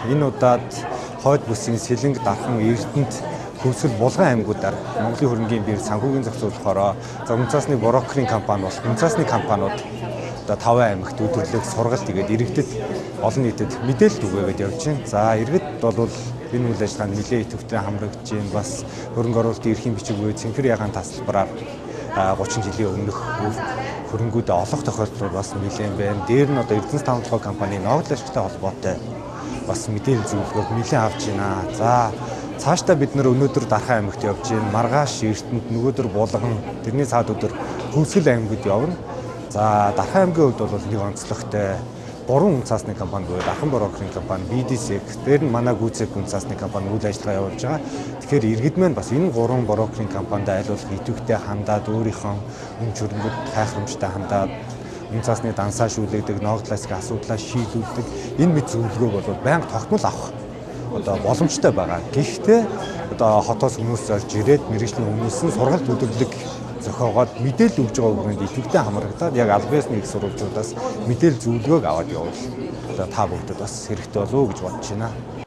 Энэ удаад хойд бүсийн Сэлэнг, Дархан, Эрдэнэт, Хөвсгөл, Булган аймагуудаар Монголын хөрөнгийн бээр санхүүгийн зохицуулахаараа Үнцаасны брокерийн компани болох Үнцаасны компаниуд одоо 5 аймагт өдөрлөг сургалт игээд иргэдэд олон нийтэд мэдээлэл түгээгээд явж байна. За иргэд бол энэ үйл ажиллагаанд нэлээд идэвхтэй хамрагдж байна. Бас хөрөнгө оруулалтын эрхийн бичиг буюу цэнхэр ягаан тасалбараар 30 жилийн өмнөх хөрөнгүүдээ олох тохиолдол бас нэлээд байна. Дээр нь одоо Эрдэнэс тавталгын компани ногдол ашигтай холбоотой бас мэдээлэл зөвлөгөөг нэлээд авч байна. За цаашдаа бид нөр өнөөдөр Дархан аймагт явж байна. Маргааш, Эрдэнэт, нөгөөдөр Булган, тэрний цаад өдөр Хөвсгөл аймагуд явна. За Дархан аймгийн хувьд бол нэг онцлогтой 3 Үнцаасны компани буюу Дархан брокерийн компани, BDSEC, дээр нь манай Гүйцэк Үнцаасны компани үйл ажиллагаа явуулж байгаа. Тэгэхээр иргэд маань бас энэ 3 брокерийн компанид айлуулах идэвхтэй хандаад өөрийнхөө өмч хөрөнгөд хайхрамжтай хандаад Үнцаасны дансаа шүүлэгдэг, ногдлаасгийн асуудлаа шийдүүлдэг энэ мэд зөвлөгөөг бол байнга тогтмол авах одоо боломжтой байгаа. Гэхдээ одоо хотоос хүмүүс орж ирээд мэргэжлийн өмнөөс нь сургалт өдөрлөг зохиогоод мэдээлэл өгж байгаа үгэнд идэвхтэй хамрагдаад яг аль биесний их сурвалжуудаас мэдээлэл зөвлөгөөг аваад явуул. Одоо та бүгдэд бас хэрэгтэй болов уу гэж бодож байна.